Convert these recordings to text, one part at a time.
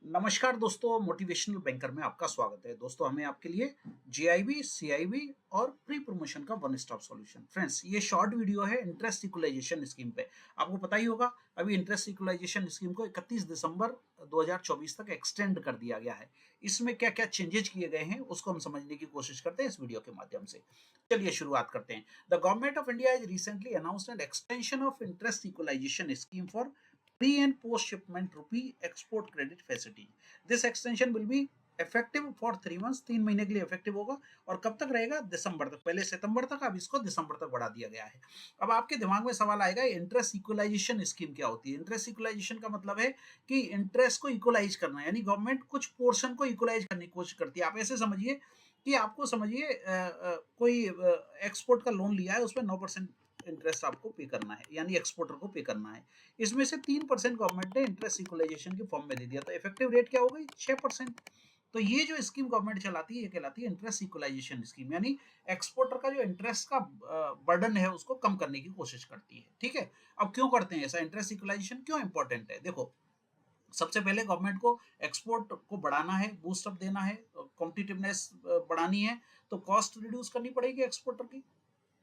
नमस्कार दोस्तों, motivational banker में आपका स्वागत है। दोस्तों, हमें आपके लिए जीआईबी, सीआईबी और प्री प्रमोशन का वन स्टॉप सॉल्यूशन। फ्रेंड्स, ये शॉर्ट वीडियो है इंटरेस्ट इक्वलाइजेशन स्कीम पे। आपको पता ही होगा, अभी इंटरेस्ट इक्वलाइजेशन स्कीम को 31 दिसंबर 2024 तक एक्सटेंड कर दिया गया है। इसमें क्या-क्या चेंजेज किए गए हैं, उसको हम समझने की कोशिश करते हैं इस वीडियो के माध्यम से। चलिए शुरुआत करते हैं। The government of India has recently announced an extension of interest equalisation scheme for pre and post shipment rupee export credit facility. This extension will be effective for 3 months, 3 महीने के लिए इफेक्टिव होगा। और कब तक रहेगा? दिसंबर तक। पहले सितंबर तक, अब इसको दिसंबर तक बढ़ा दिया गया है। अब आपके दिमाग में सवाल आएगा, इंटरेस्ट इक्वलाइजेशन स्कीम क्या होती है? इंटरेस्ट इक्वलाइजेशन का मतलब है कि इंटरेस्ट को इक्वलाइज करना, यानी गवर्नमेंट कुछ पोर्शन को इक्वलाइज करने की कोशिश करती है। आप ऐसे समझिए कि आपको समझिए कोई एक्सपोर्ट का लोन लिया है, उसमें 9% इंटरेस्ट आपको पे करना है, यानी एक्सपोर्टर को पे करना है। इसमें से 3% गवर्नमेंट ने इंटरेस्ट इक्वलाइजेशन के फॉर्म में दे दिया, तो इफेक्टिव रेट क्या हो गई? 6%। तो ये जो स्कीम गवर्नमेंट चलाती है, ये कहलाती है इंटरेस्ट इक्वलाइजेशन स्कीम, यानी एक्सपोर्टर का जो इंटरेस्ट का बर्डन है उसको कम करने की कोशिश करती है। ठीक है, अब क्यों करते हैं ऐसा? इंटरेस्ट इक्वलाइजेशन क्यों इंपॉर्टेंट है? देखो, सबसे पहले गवर्नमेंट को एक्सपोर्ट को बढ़ाना है, बूस्ट अप देना है, कॉम्पिटिटिवनेस बढ़ानी है, तो कॉस्ट रिड्यूस करनी पड़ेगी एक्सपोर्टर की।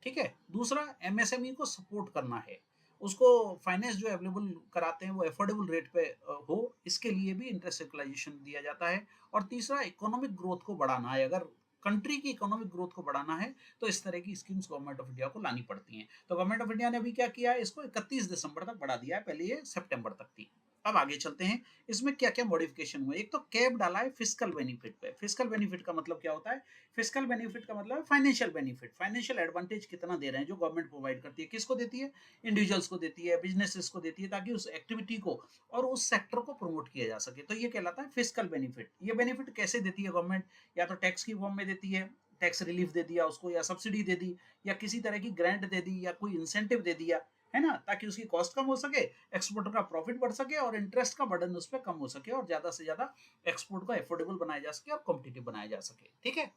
ठीक है, दूसरा एमएसएमई को सपोर्ट करना है, उसको फाइनेंस जो अवेलेबल कराते हैं वो अफोर्डेबल रेट पे हो, इसके लिए भी इंटरेस्ट इक्वलाइजेशन दिया जाता है। और तीसरा, इकोनॉमिक ग्रोथ को बढ़ाना है। अगर कंट्री की इकोनॉमिक ग्रोथ को बढ़ाना है तो इस तरह की स्कीम्स गवर्नमेंट ऑफ इंडिया को लानी पड़ती हैं। तो गवर्नमेंट ऑफ इंडिया ने अभी क्या किया है, इसको 31 दिसंबर तक बढ़ा दिया है, पहले ये सितंबर तक थी। अब आगे चलते हैं, इसमें क्या क्या मॉडिफिकेशन हुए। एक तो कैप डाला है फिस्कल बेनिफिट पे। फिस्कल बेनिफिट का मतलब क्या होता है? फिस्कल बेनिफिट का मतलब है फाइनेंशियल बेनिफिट, फाइनेंशियल एडवांटेज कितना दे रहे हैं जो गवर्नमेंट प्रोवाइड करती है। किसको देती है? इंडिविजुअल्स को देती है, बिजनेसेस को देती है, ताकि उस एक्टिविटी को और उस सेक्टर को प्रमोट किया जा सके। तो ये कहलाता है फिस्कल बेनिफिट। ये बेनिफिट कैसे देती है गवर्नमेंट? या तो टैक्स की फॉर्म में देती है, टैक्स रिलीफ दे दिया उसको, या सब्सिडी दे दी, या किसी तरह की ग्रांट दे दी, या कोई इंसेंटिव दे दिया, है ना, ताकि उसकी कॉस्ट कम हो सके, एक्सपोर्टर का प्रॉफिट बढ़ सके और इंटरेस्ट का बर्डन उस पर कम हो सके, और ज्यादा से ज्यादा एक्सपोर्ट को अफोर्डेबल बनाया जा सके और कॉम्पिटिटिव बनाया जा सके। ठीक है,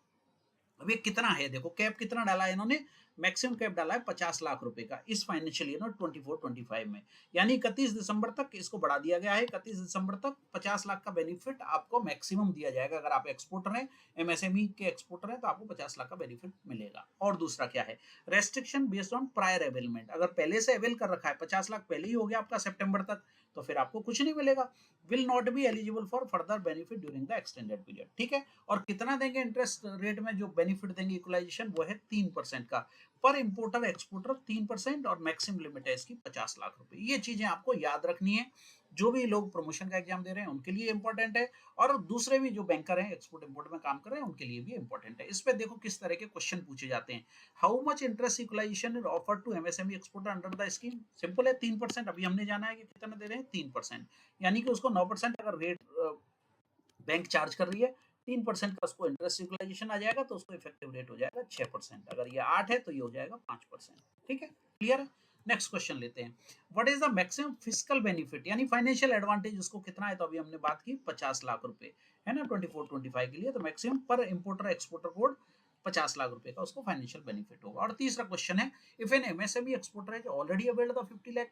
अब ये कितना है? देखो, कैप कितना डाला है इन्होंने? मैक्सिमम कैप डाला है 50 लाख रुपए का इस फाइनेंशियल ईयर 24-25 में, यानी 31 दिसंबर तक इसको बढ़ा दिया गया है। 31 दिसंबर तक 50 लाख का बेनिफिट आपको मैक्सिमम दिया जाएगा। अगर आप एक्सपोर्टर हैं, एमएसएमई के एक्सपोर्टर हैं, तो आपको 50 लाख का बेनिफिट मिलेगा। और दूसरा क्या है? Restriction based on prior availment. अगर पहले से अवेल कर रखा है, 50 लाख पहले ही हो गया आपका सितंबर तक, तो फिर आपको कुछ नहीं मिलेगा। Will not be eligible for further benefit during the extended period. ठीक है, और कितना देंगे इंटरेस्ट रेट में? जो बेनिफिट देंगे इक्वलाइजेशन, वो है 3% का पर इंपोर्टर एक्सपोर्टर, 3%, और मैक्सिमम लिमिट है इसकी 50 लाख रुपए। ये चीजें आपको याद रखनी है। जो भी लोग प्रमोशन का एग्जाम दे रहे हैं उनके लिए इंपॉर्टेंट है, और दूसरे भी जो बैंकर हैं, एक्सपोर्ट इंपोर्ट में काम कर रहे हैं, उनके लिए भी इंपॉर्टेंट है। इस पे देखो किस तरह के क्वेश्चन पूछे जाते हैं। How much interest equalisation is offer to MSME exporter under the scheme? Simple है, 3%। अभी हमने जाना है कि कितना दे रहे हैं, 3%, यानी कि उसको 9% अगर रेट बैंक चार्ज कर रही है, 3% का उसको इंटरेस्ट इक्वलाइजेशन आ जाएगा, तो उसको इफेक्टिव रेट हो जाएगा 6%। अगर ये 8 है तो ये हो जाएगा 5%। ठीक है, क्लियर है? नेक्स्ट क्वेश्चन लेते हैं। What is the maximum fiscal benefit, यानी फाइनेंशियल एडवांटेज उसको कितना है? तो अभी हमने बात की 50 लाख रुपए, है ना, 24-25 के लिए। तो मैक्सिमम पर इंपोर्टर एक्सपोर्टर कोड 50 लाख रुपए का उसको फाइनेंशियल बेनिफिट होगा। और तीसरा क्वेश्चन है, if an MSME exporter has already availed the 50 lakh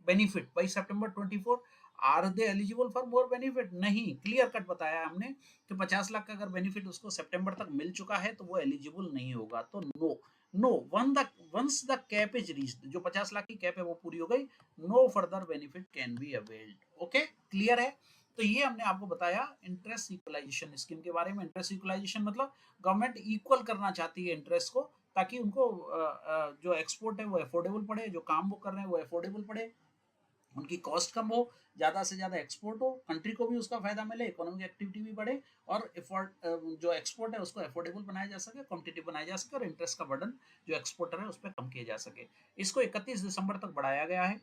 benefit by September 24, are they eligible for more benefit? नहीं, क्लियर कट बताया हमने कि 50 लाख का अगर बेनिफिट उसको सितंबर तक मिल चुका है तो वो एलिजिबल नहीं होगा। तो no, no, once the cap is reached, जो 50 लाख की कैप है वो पूरी हो गई, no further benefit can be availed. Okay, clear है? तो ये हमने आपको बताया इंटरेस्ट इक्वलाइजेशन स्कीम के बारे में। इंटरेस्ट इक्वलाइजेशन मतलब गवर्नमेंट इक्वल करना चाहती है इंटरेस्ट को, ताकि उनको जो एक्सपोर्ट है वो अफोर्डेबल पड़े, जो काम वो कर रहे हैं वो अफोर्डेबल पड़े, उनकी कॉस्ट कम हो, ज़्यादा से ज़्यादा एक्सपोर्ट हो, कंट्री को भी उसका फायदा मिले, इकोनॉमिक एक्टिविटी भी बढ़े, और जो एक्सपोर्ट है उसको अफोर्डेबल बनाया जा सके, कॉम्पिटिटिव बनाया जा सके, और इंटरेस्ट का बर्डन जो एक्सपोर्टर है उस पर कम किया जा सके। इसको 31 दिसंबर तक बढ़ाया गया है।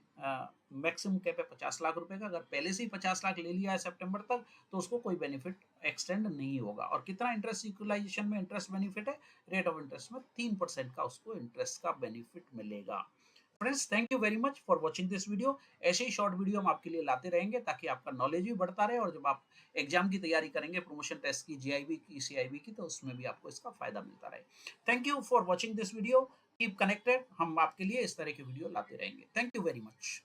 मैक्सिमम कैप है 50 लाख रुपए का। अगर पहले से ही 50 लाख ले लिया है सितंबर तक, तो उसको कोई बेनिफिट एक्सटेंड नहीं होगा। और कितना इंटरेस्ट इक्वलाइजेशन में इंटरेस्ट बेनिफिट है? रेट ऑफ इंटरेस्ट में 3% का उसको इंटरेस्ट का बेनिफिट मिलेगा। Friends, thank you very much for watching this video. ऐसे ही शॉर्ट वीडियो हम आपके लिए लाते रहेंगे, ताकि आपका नॉलेज भी बढ़ता रहे, और जब आप एग्जाम की तैयारी करेंगे, प्रमोशन टेस्ट की, जीआईबी की, सीआईबी की, तो उसमें भी आपको इसका फायदा मिलता रहे। Thank you for watching this video. Keep connected, हम आपके लिए इस तरह की वीडियो लाते रहेंगे। Thank you very much.